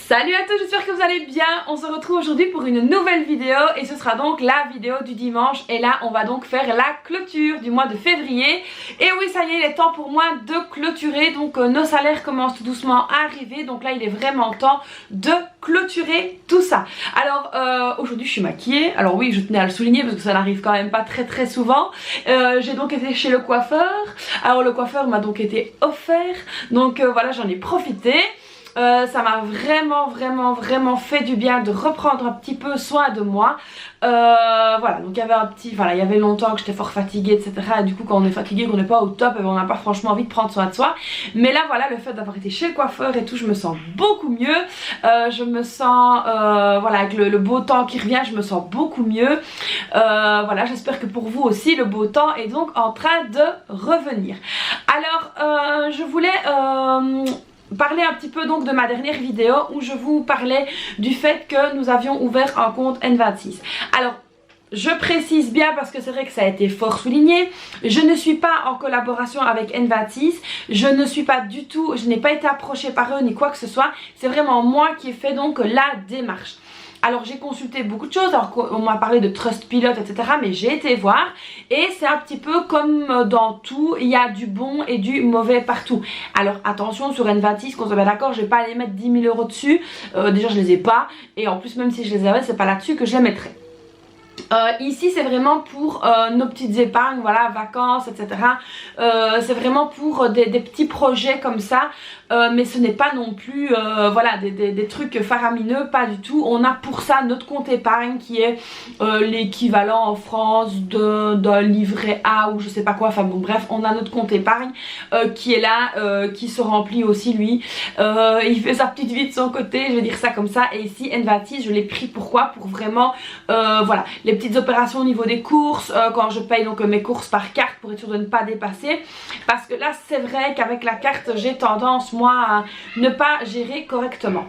Salut à tous, j'espère que vous allez bien. On se retrouve aujourd'hui pour une nouvelle vidéo et ce sera donc la vidéo du dimanche. Et là on va donc faire la clôture du mois de février. Et oui, ça y est, il est temps pour moi de clôturer. Donc nos salaires commencent tout doucement à arriver. Donc là il est vraiment temps de clôturer tout ça. Alors aujourd'hui je suis maquillée. Alors oui, je tenais à le souligner parce que ça n'arrive quand même pas très souvent. J'ai donc été chez le coiffeur. Alors le coiffeur m'a donc été offert. Donc voilà, j'en ai profité. Ça m'a vraiment fait du bien de reprendre un petit peu soin de moi. Voilà, donc il y avait longtemps que j'étais fort fatiguée, etc. Et du coup quand on est fatigué, qu'on n'est pas au top, on n'a pas franchement envie de prendre soin de soi. Mais là voilà, le fait d'avoir été chez le coiffeur et tout, je me sens beaucoup mieux. Je me sens, voilà, avec le beau temps qui revient, je me sens beaucoup mieux. Voilà, j'espère que pour vous aussi le beau temps est donc en train de revenir. Alors je voulais parler un petit peu donc de ma dernière vidéo où je vous parlais du fait que nous avions ouvert un compte N26. Alors je précise bien parce que c'est vrai que ça a été fort souligné, je ne suis pas en collaboration avec N26, je ne suis pas du tout, je n'ai pas été approchée par eux ni quoi que ce soit, c'est vraiment moi qui ai fait donc la démarche. Alors j'ai consulté beaucoup de choses, alors on m'a parlé de Trustpilot, etc. Mais j'ai été voir et c'est un petit peu comme dans tout, il y a du bon et du mauvais partout. Alors attention sur N26, qu'on soit bien d'accord, je vais pas aller mettre 10 000 € dessus, déjà je les ai pas et en plus même si je les avais, c'est pas là-dessus que je les mettrais. Ici c'est vraiment pour nos petites épargnes, voilà, vacances, etc. C'est vraiment pour des petits projets comme ça, mais ce n'est pas non plus voilà, des trucs faramineux, pas du tout. On a pour ça notre compte épargne qui est l'équivalent en France d'un livret A ou je sais pas quoi, enfin bon bref, on a notre compte épargne qui est là, qui se remplit aussi lui. Il fait sa petite vie de son côté, je vais dire ça comme ça. Et ici N26 je l'ai pris, pourquoi? Pour vraiment voilà, les petites opérations au niveau des courses, quand je paye donc mes courses par carte pour être sûr de ne pas dépasser, parce que là c'est vrai qu'avec la carte j'ai tendance moi à ne pas gérer correctement.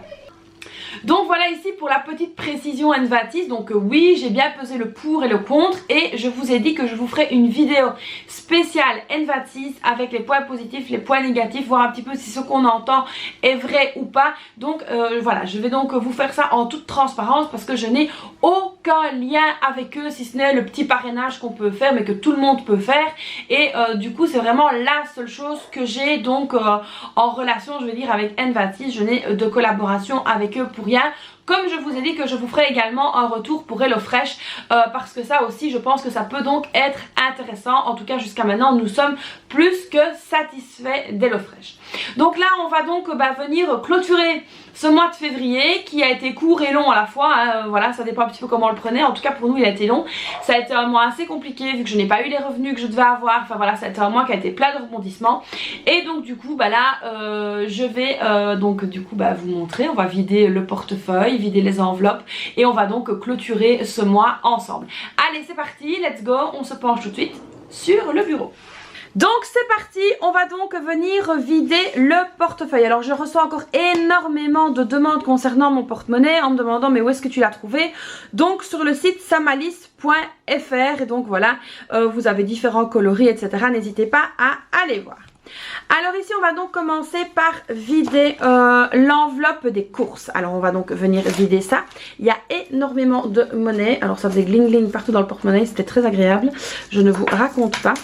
Donc voilà ici pour la petite précision N26, donc oui j'ai bien pesé le pour et le contre et je vous ai dit que je vous ferai une vidéo spéciale N26 avec les points positifs, les points négatifs, voir un petit peu si ce qu'on entend est vrai ou pas. Donc voilà, je vais donc vous faire ça en toute transparence parce que je n'ai aucun lien avec eux si ce n'est le petit parrainage qu'on peut faire mais que tout le monde peut faire et du coup c'est vraiment la seule chose que j'ai donc en relation, je veux dire, avec N26. Je n'ai de collaboration avec eux pour rien. Comme je vous ai dit que je vous ferai également un retour pour HelloFresh parce que ça aussi je pense que ça peut donc être intéressant. En tout cas jusqu'à maintenant nous sommes plus que satisfaits d'HelloFresh. Donc là on va donc venir clôturer ce mois de février qui a été court et long à la fois, hein. Voilà, ça dépend un petit peu comment on le prenait. En tout cas pour nous il a été long, ça a été un mois assez compliqué vu que je n'ai pas eu les revenus que je devais avoir. Enfin voilà, ça a été un mois qui a été plein de rebondissements. Et donc du coup là je vais donc du coup vous montrer. On va vider le portefeuille, vider les enveloppes et on va donc clôturer ce mois ensemble. Allez c'est parti, let's go, on se penche tout de suite sur le bureau. Donc c'est parti, on va donc venir vider le portefeuille. Alors je reçois encore énormément de demandes concernant mon porte-monnaie en me demandant mais où est-ce que tu l'as trouvé. Donc sur le site samalis.fr et donc voilà, vous avez différents coloris etc. N'hésitez pas à aller voir. Alors ici on va donc commencer par vider l'enveloppe des courses. Alors on va donc venir vider ça. Il y a énormément de monnaie. Alors ça faisait gling gling partout dans le porte-monnaie, c'était très agréable. Je ne vous raconte pas.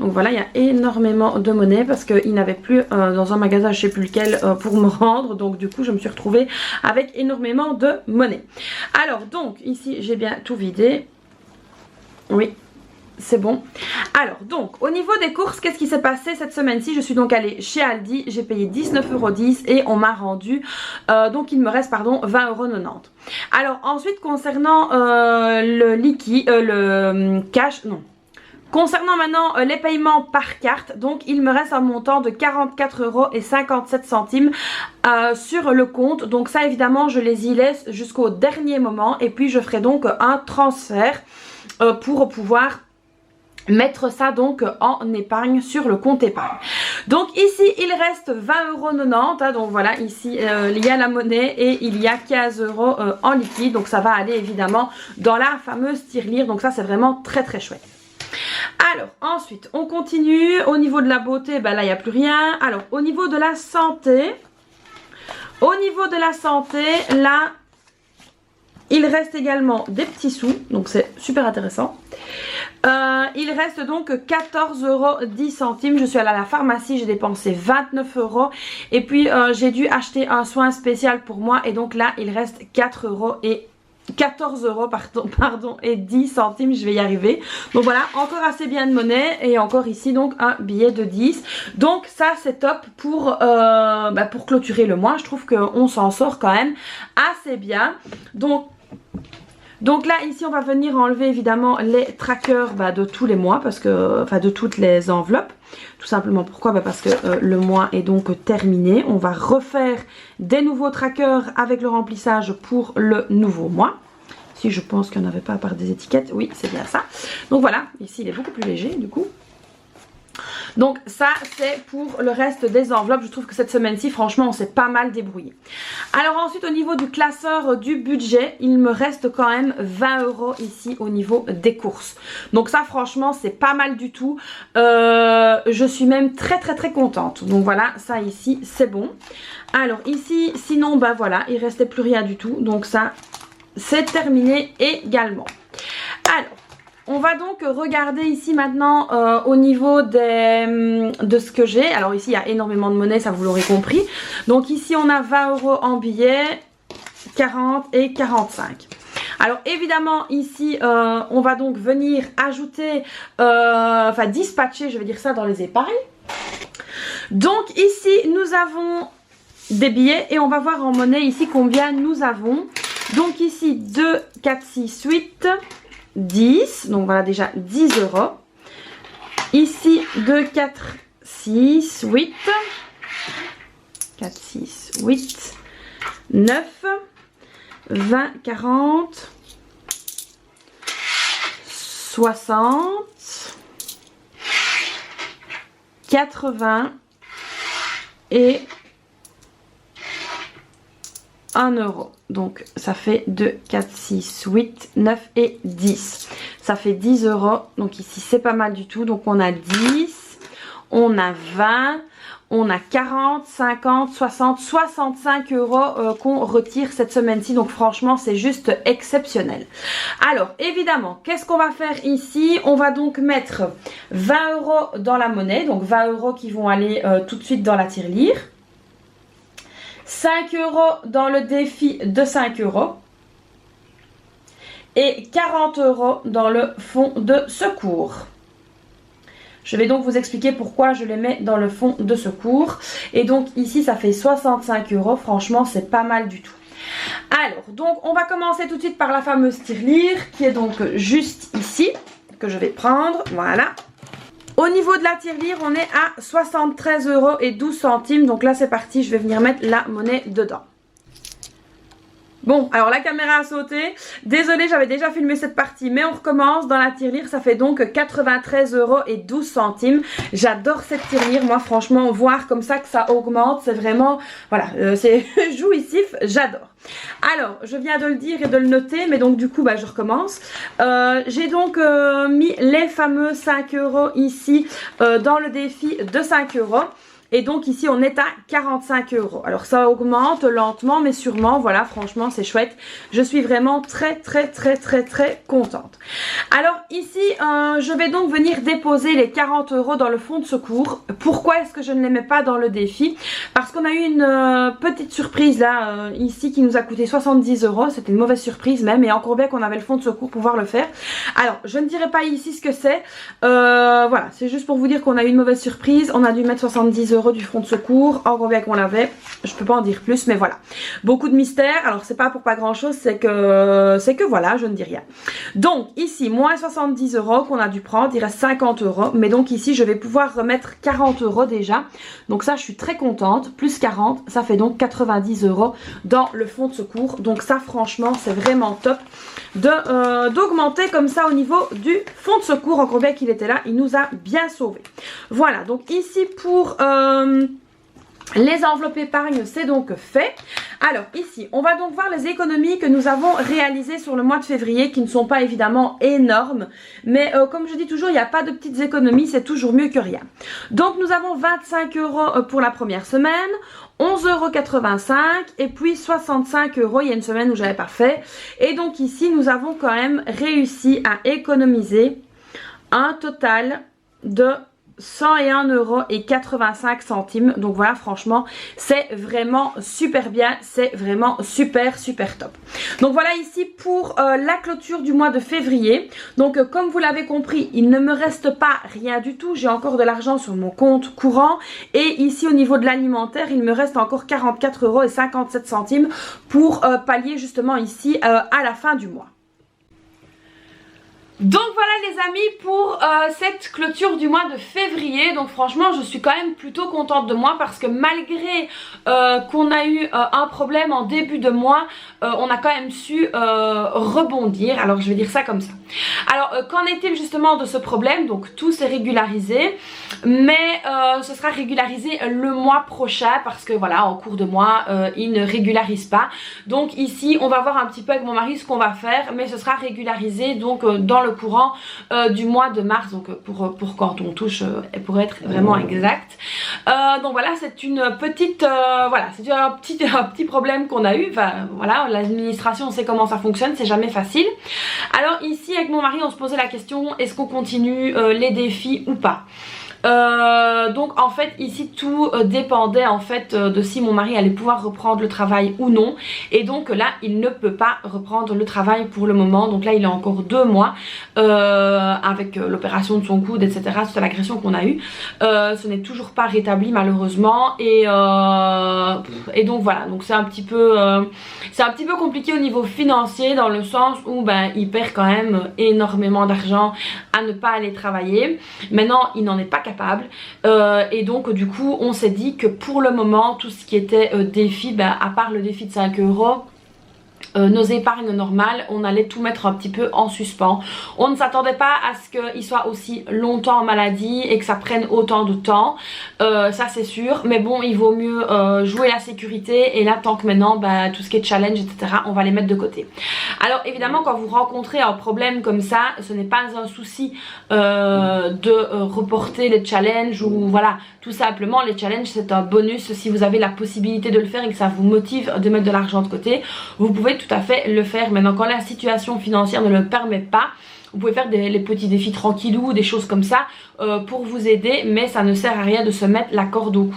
Donc voilà, il y a énormément de monnaie parce qu'il n'avait plus dans un magasin, je ne sais plus lequel, pour me rendre. Donc du coup je me suis retrouvée avec énormément de monnaie. Alors donc ici j'ai bien tout vidé. Oui. C'est bon. Alors donc au niveau des courses, qu'est-ce qui s'est passé cette semaine-ci? Je suis donc allée chez Aldi, j'ai payé 19,10 € et on m'a rendu donc il me reste pardon 20,90 €. Alors ensuite concernant le liquide, le cash, non. Concernant maintenant les paiements par carte, donc il me reste un montant de 44,57 € sur le compte. Donc ça évidemment je les y laisse jusqu'au dernier moment et puis je ferai donc un transfert pour pouvoir mettre ça donc en épargne sur le compte épargne. Donc ici il reste 20,90 €, hein, donc voilà ici il y a la monnaie et il y a 15 € en liquide, donc ça va aller évidemment dans la fameuse tirelire, donc ça c'est vraiment très chouette. Alors ensuite on continue au niveau de la beauté, là il n'y a plus rien. Alors au niveau de la santé, Au niveau de la santé, là, il reste également des petits sous, donc c'est super intéressant. Il reste donc 14,10 €. Je suis allée à la pharmacie, j'ai dépensé 29 €. Et puis j'ai dû acheter un soin spécial pour moi. Et donc là, il reste 14 € pardon, et 10 centimes, je vais y arriver. Donc voilà, encore assez bien de monnaie. Et encore ici donc un billet de 10. Donc ça c'est top pour clôturer le mois. Je trouve qu'on s'en sort quand même assez bien. Donc là ici on va venir enlever évidemment les trackers de tous les mois, parce que, enfin de toutes les enveloppes. Tout simplement pourquoi, parce que le mois est donc terminé. On va refaire des nouveaux trackers avec le remplissage pour le nouveau mois. Ici je pense qu'il n'y en avait pas à part des étiquettes, oui c'est bien ça. Donc voilà, ici il est beaucoup plus léger du coup. Donc ça c'est pour le reste des enveloppes. Je trouve que cette semaine-ci franchement on s'est pas mal débrouillé. Alors ensuite au niveau du classeur du budget, il me reste quand même 20 € ici au niveau des courses. Donc ça franchement c'est pas mal du tout. Je suis même très contente. Donc voilà, ça ici c'est bon. Alors ici sinon voilà, il restait plus rien du tout. Donc ça c'est terminé également. Alors on va donc regarder ici maintenant au niveau de ce que j'ai. Alors ici il y a énormément de monnaie, ça vous l'aurez compris. Donc ici on a 20 € en billets, 40 et 45. Alors évidemment ici on va donc venir ajouter, dispatcher, je vais dire ça, dans les épargnes. Donc ici nous avons des billets et on va voir en monnaie ici combien nous avons. Donc ici 2, 4, 6, 8... 10, donc voilà déjà 10 €. Ici 2, 4, 6, 8. 4, 6, 8, 9, 20, 40, 60, 80 et 1 €. Donc ça fait 2, 4, 6, 8, 9 et 10. Ça fait 10 €. Donc ici c'est pas mal du tout. Donc on a 10, on a 20, on a 40, 50, 60, 65 € qu'on retire cette semaine-ci. Donc franchement c'est juste exceptionnel. Alors évidemment, qu'est-ce qu'on va faire ici? On va donc mettre 20 € dans la monnaie. Donc 20 € qui vont aller tout de suite dans la tirelire. 5 € dans le défi de 5 € et 40 € dans le fonds de secours. Je vais donc vous expliquer pourquoi je les mets dans le fonds de secours. Et donc ici ça fait 65 €, franchement c'est pas mal du tout. Alors donc on va commencer tout de suite par la fameuse tirelire qui est donc juste ici, que je vais prendre, voilà. Au niveau de la tirelire, on est à 73 € et 12 centimes. Donc là, c'est parti. Je vais venir mettre la monnaie dedans. Bon, alors la caméra a sauté. Désolée, j'avais déjà filmé cette partie, mais on recommence. Dans la tirelire, ça fait donc 93 € et 12 centimes. J'adore cette tirelire. Moi, franchement, voir comme ça que ça augmente, c'est vraiment, voilà, c'est jouissif. J'adore. Alors, je viens de le dire et de le noter, mais donc du coup, je recommence. J'ai donc mis les fameux 5 € ici dans le défi de 5 €. Et donc ici on est à 45 €. Alors ça augmente lentement mais sûrement. Voilà, franchement c'est chouette. Je suis vraiment très contente. Alors ici je vais donc venir déposer les 40 € dans le fonds de secours. Pourquoi est-ce que je ne les mets pas dans le défi? Parce qu'on a eu une petite surprise là ici qui nous a coûté 70 €. C'était une mauvaise surprise même, et encore bien qu'on avait le fonds de secours pour pouvoir le faire. Alors je ne dirai pas ici ce que c'est. Voilà, c'est juste pour vous dire qu'on a eu une mauvaise surprise. On a dû mettre 70 € du fonds de secours, encore bien qu'on l'avait, je peux pas en dire plus, mais voilà, beaucoup de mystères. Alors c'est pas pour pas grand chose, c'est que voilà, je ne dis rien. Donc ici moins 70 € qu'on a dû prendre, il reste 50 €, mais donc ici je vais pouvoir remettre 40 € déjà, donc ça je suis très contente. Plus 40, ça fait donc 90 € dans le fonds de secours. Donc ça franchement c'est vraiment top d'augmenter comme ça au niveau du fonds de secours. Encore bien qu'il était là, il nous a bien sauvés. Voilà, donc ici pour Les enveloppes épargne, c'est donc fait. Alors ici, on va donc voir les économies que nous avons réalisées sur le mois de février, qui ne sont pas évidemment énormes. Mais comme je dis toujours, il n'y a pas de petites économies, c'est toujours mieux que rien. Donc nous avons 25 € pour la première semaine, 11,85 € et puis 65 €, il y a une semaine où j'avais pas fait. Et donc ici, nous avons quand même réussi à économiser un total de 101,85 €. Donc voilà, franchement, c'est vraiment super bien, c'est vraiment super top. Donc voilà ici pour la clôture du mois de février. Donc comme vous l'avez compris, il ne me reste pas rien du tout. J'ai encore de l'argent sur mon compte courant. Et ici au niveau de l'alimentaire, il me reste encore 44,57 € pour pallier justement ici à la fin du mois. Donc voilà les amis pour cette clôture du mois de février. Donc franchement je suis quand même plutôt contente de moi parce que malgré qu'on a eu un problème en début de mois, on a quand même su rebondir. Alors je vais dire ça comme ça. Alors qu'en est-il justement de ce problème? Donc tout s'est régularisé, mais ce sera régularisé le mois prochain parce que voilà, en cours de mois il ne régularise pas. Donc ici on va voir un petit peu avec mon mari ce qu'on va faire, mais ce sera régularisé donc dans le courant du mois de mars, donc pour quand on touche pour être vraiment exact. Donc voilà, c'est une petite voilà, c'est un petit problème qu'on a eu. Enfin voilà, l'administration, on sait comment ça fonctionne, c'est jamais facile. Alors ici avec mon mari on se posait la question, est-ce qu'on continue les défis ou pas? Donc en fait ici tout dépendait en fait de si mon mari allait pouvoir reprendre le travail ou non, et donc là il ne peut pas reprendre le travail pour le moment. Donc là il a encore 2 mois avec l'opération de son coude etc, toute l'agression qu'on a eue, ce n'est toujours pas rétabli malheureusement, et donc voilà, donc c'est un petit peu compliqué au niveau financier, dans le sens où ben il perd quand même énormément d'argent à ne pas aller travailler. Maintenant il n'en est pas capable, et donc du coup on s'est dit que pour le moment tout ce qui était défi, ben, à part le défi de 5 €, nos épargnes normales, on allait tout mettre un petit peu en suspens. On ne s'attendait pas à ce qu'il soit aussi longtemps en maladie et que ça prenne autant de temps, ça c'est sûr, mais bon il vaut mieux jouer la sécurité, et là tant que maintenant bah, tout ce qui est challenge etc, on va les mettre de côté. Alors évidemment quand vous rencontrez un problème comme ça, ce n'est pas un souci de reporter les challenges, ou voilà, tout simplement les challenges c'est un bonus. Si vous avez la possibilité de le faire et que ça vous motive de mettre de l'argent de côté, vous pouvez tout à fait le faire. Maintenant quand la situation financière ne le permet pas, vous pouvez faire les petits défis tranquillou, des choses comme ça pour vous aider, mais ça ne sert à rien de se mettre la corde au cou.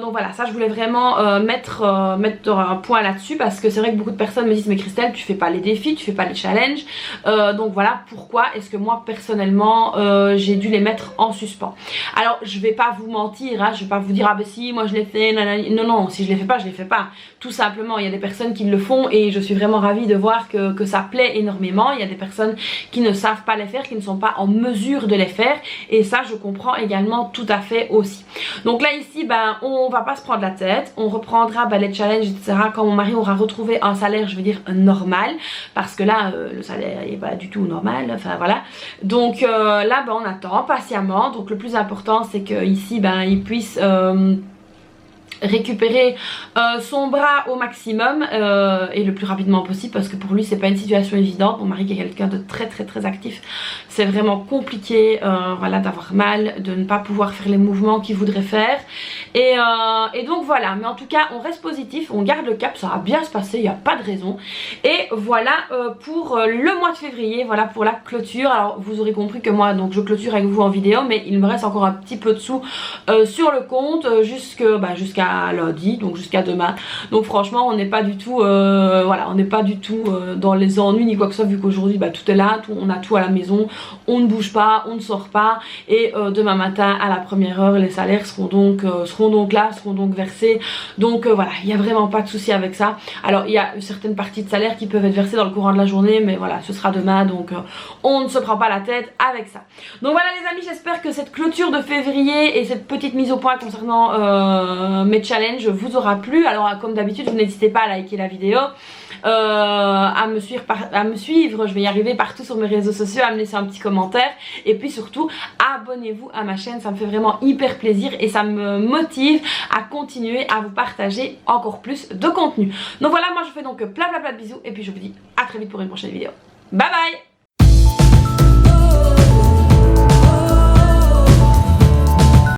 Donc voilà, ça je voulais vraiment mettre un point là-dessus, parce que c'est vrai que beaucoup de personnes me disent mais Christelle tu fais pas les défis, tu fais pas les challenges, donc voilà pourquoi est-ce que moi personnellement j'ai dû les mettre en suspens. Alors je vais pas vous mentir, hein, je vais pas vous dire ah ben si moi je l'ai fait, nanani. Non, si je les fais pas, je les fais pas, tout simplement. Il y a des personnes qui le font et je suis vraiment ravie de voir que ça plaît énormément. Il y a des personnes qui ne savent pas les faire, qui ne sont pas en mesure de les faire, et ça je comprends également tout à fait aussi. Donc là ici ben on va pas se prendre la tête, on reprendra ben, les challenges etc quand mon mari aura retrouvé un salaire, je veux dire normal, parce que là le salaire est pas du tout normal, enfin voilà. Donc là ben on attend patiemment. Donc le plus important c'est que ici ben il puisse récupérer son bras au maximum et le plus rapidement possible, parce que pour lui c'est pas une situation évidente. Mon mari qui est quelqu'un de très actif, c'est vraiment compliqué voilà, d'avoir mal, de ne pas pouvoir faire les mouvements qu'il voudrait faire, et donc voilà. Mais en tout cas on reste positif, on garde le cap, ça va bien se passer, il n'y a pas de raison. Et voilà pour le mois de février, voilà pour la clôture. Alors vous aurez compris que moi donc je clôture avec vous en vidéo, mais il me reste encore un petit peu de sous sur le compte jusqu'à lundi, donc jusqu'à demain. Donc franchement on n'est pas du tout voilà, on n'est pas du tout dans les ennuis ni quoi que ce soit, vu qu'aujourd'hui bah, tout est là, on a tout à la maison, on ne bouge pas, on ne sort pas, et demain matin à la première heure les salaires seront donc là, seront donc versés. Donc voilà, il n'y a vraiment pas de souci avec ça. Alors il y a certaines parties de salaire qui peuvent être versées dans le courant de la journée, mais voilà, ce sera demain, donc on ne se prend pas la tête avec ça. Donc voilà les amis, j'espère que cette clôture de février et cette petite mise au point concernant mes challenge vous aura plu. Alors comme d'habitude vous n'hésitez pas à liker la vidéo, à me suivre, je vais y arriver partout sur mes réseaux sociaux, à me laisser un petit commentaire. Et puis surtout, abonnez-vous à ma chaîne, ça me fait vraiment hyper plaisir et ça me motive à continuer à vous partager encore plus de contenu. Donc voilà, moi je vous fais donc plein de bisous et puis je vous dis à très vite pour une prochaine vidéo. Bye bye.